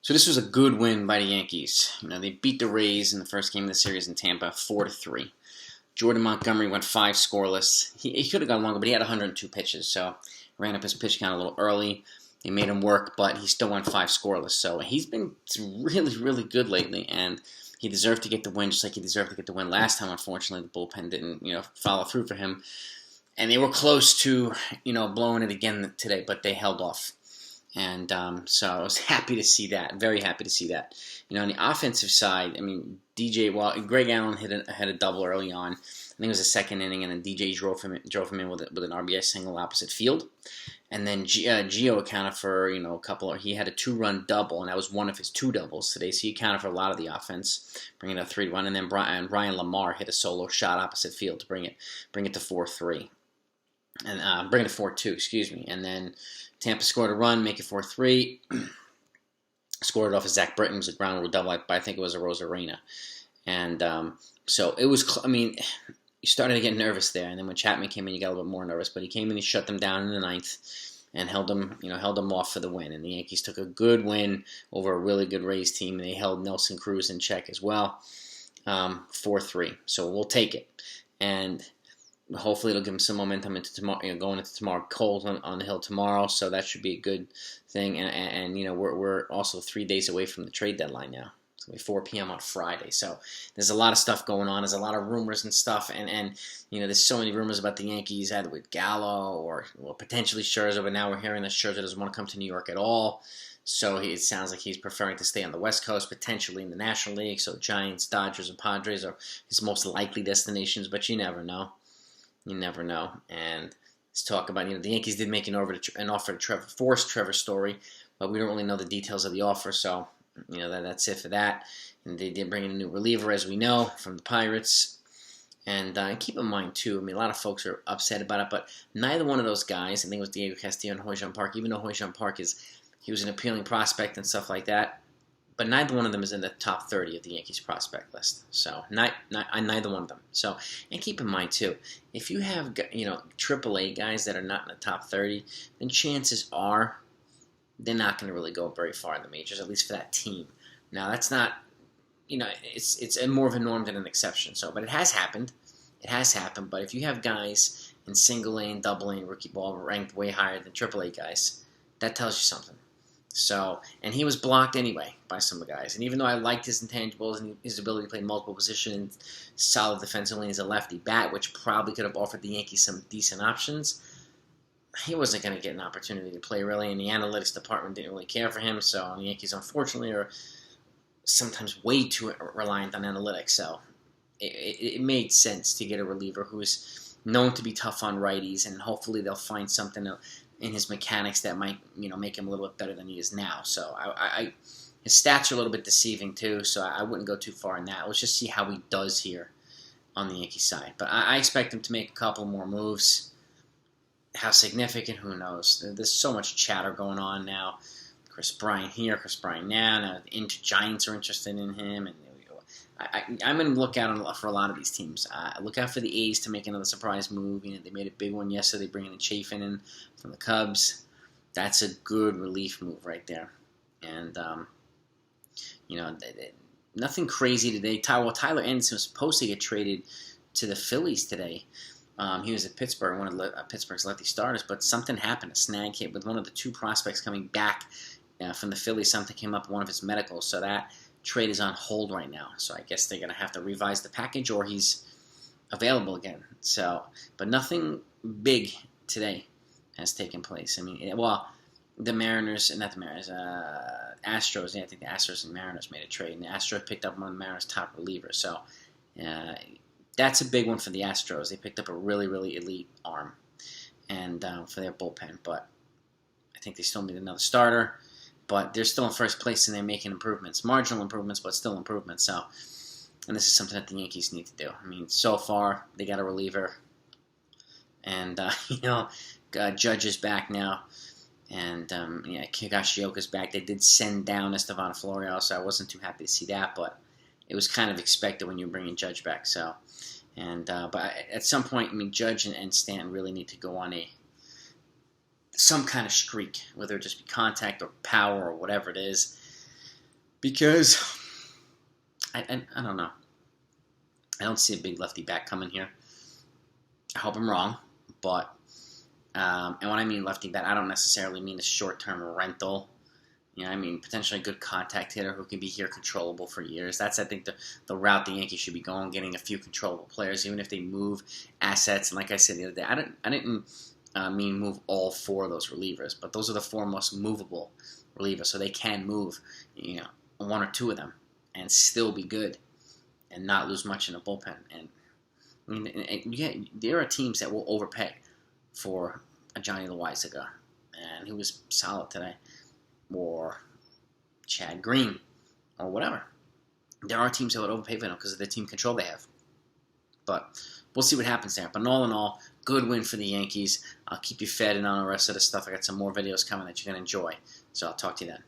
So this was a good win by the Yankees. They beat the Rays in the first game of the series in Tampa, 4-3. Jordan Montgomery went 5 scoreless. He could have gone longer, but he had 102 pitches, so ran up his pitch count a little early. They made him work, but he still went 5 scoreless. So he's been really, really good lately, and he deserved to get the win, just like he deserved to get the win last time. Unfortunately, the bullpen didn't, follow through for him, and they were close to, blowing it again today, but they held off. And so I was happy to see that. Very happy to see that. On the offensive side, Greg Allen had a double early on. I think it was the second inning, and then DJ drove him in with an RBI single opposite field. And then Gio accounted for a couple. He had a 2-run double, and that was one of his 2 doubles today. So he accounted for a lot of the offense, bringing it up 3-1. And then Ryan Lamar hit a solo shot opposite field to bring it to 4-3. And bring it to 4-2, excuse me. And then Tampa scored a run, make it 4-3. Scored it off of Zach Britton. It was a ground rule double, but I think it was a Rosarena. And so it was, you started to get nervous there. And then when Chapman came in, you got a little bit more nervous. But he came in, he shut them down in the 9th and held them off for the win. And the Yankees took a good win over a really good Rays team. And they held Nelson Cruz in check as well, 4-3. So we'll take it. And hopefully it'll give them some momentum into tomorrow. Going into tomorrow, cold on the hill tomorrow, so that should be a good thing. And we're also 3 days away from the trade deadline now. It's gonna be 4 p.m. on Friday, so there's a lot of stuff going on. There's a lot of rumors and stuff, and there's so many rumors about the Yankees, either with Gallo or potentially Scherzer. But now we're hearing that Scherzer doesn't want to come to New York at all. So it sounds like he's preferring to stay on the West Coast, potentially in the National League. So Giants, Dodgers, and Padres are his most likely destinations, but you never know. You never know. And let's talk about, the Yankees did make an offer to Trevor, forced Trevor Story, but we don't really know the details of the offer, so, that's it for that. And they did bring in a new reliever, as we know, from the Pirates. And keep in mind, too, a lot of folks are upset about it, but neither one of those guys, I think it was Diego Castillo and Hoyjun Park, even though Hoyjun Park he was an appealing prospect and stuff like that, but neither one of them is in the top 30 of the Yankees prospect list. So neither one of them. So, and keep in mind too, if you have AAA guys that are not in the top 30, then chances are they're not going to really go very far in the majors, at least for that team. Now that's not, it's more of a norm than an exception. So, but it has happened. It has happened. But if you have guys in single A and double A and rookie ball ranked way higher than AAA guys, that tells you something. So, and he was blocked anyway by some of the guys. And even though I liked his intangibles and his ability to play multiple positions, solid defensively as a lefty bat, which probably could have offered the Yankees some decent options, he wasn't going to get an opportunity to play really. And the analytics department didn't really care for him. So the Yankees, unfortunately, are sometimes way too reliant on analytics. So it made sense to get a reliever who is known to be tough on righties, and hopefully they'll find something in his mechanics that might, make him a little bit better than he is now. So his stats are a little bit deceiving too, so I wouldn't go too far in that. Let's just see how he does here on the Yankee side. But I expect him to make a couple more moves. How significant, who knows? There's so much chatter going on now. Chris Bryant here, Chris Bryant now. Now the Giants are interested in him, and I'm going to look out for a lot of these teams. Look out for the A's to make another surprise move. They made a big one yesterday, bringing in Chafin in from the Cubs. That's a good relief move right there. And, nothing crazy today. Tyler Anderson was supposed to get traded to the Phillies today. He was at Pittsburgh, one of Pittsburgh's lefty starters, but something happened. A snag hit with one of the 2 prospects coming back from the Phillies. Something came up with one of his medicals, so that trade is on hold right now. So I guess they're going to have to revise the package, or he's available again. So, but nothing big today has taken place. The Mariners, not the Mariners, Astros. Yeah, I think the Astros and Mariners made a trade, and the Astros picked up one of the Mariners' top relievers. So that's a big one for the Astros. They picked up a really, really elite arm, and for their bullpen. But I think they still need another starter. But they're still in first place, and they're making improvements. Marginal improvements, but still improvements. So, and this is something that the Yankees need to do. So far, they got a reliever. And, Judge is back now. And, Higashioka's back. They did send down Estevan Florial, so I wasn't too happy to see that. But it was kind of expected when you bring in Judge back. So, but at some point, Judge and Stanton really need to go on some kind of streak, whether it just be contact or power or whatever it is. Because I don't know. I don't see a big lefty bat coming here. I hope I'm wrong, but and when I mean lefty bat, I don't necessarily mean a short-term rental. You know, I mean potentially a good contact hitter who can be here controllable for years. That's, I think, the route the Yankees should be going, getting a few controllable players, even if they move assets. And like I said the other day, I didn't mean move all 4 of those relievers, but those are the 4 most movable relievers, so they can move, 1 or 2 of them and still be good and not lose much in the bullpen. And I mean, there are teams that will overpay for a Johnny Loaizaga, and he was solid today, or Chad Green, or whatever. There are teams that would overpay for them because of the team control they have. But we'll see what happens there. But all in all, good win for the Yankees. I'll keep you fed in on the rest of the stuff. I got some more videos coming that you're going to enjoy. So I'll talk to you then.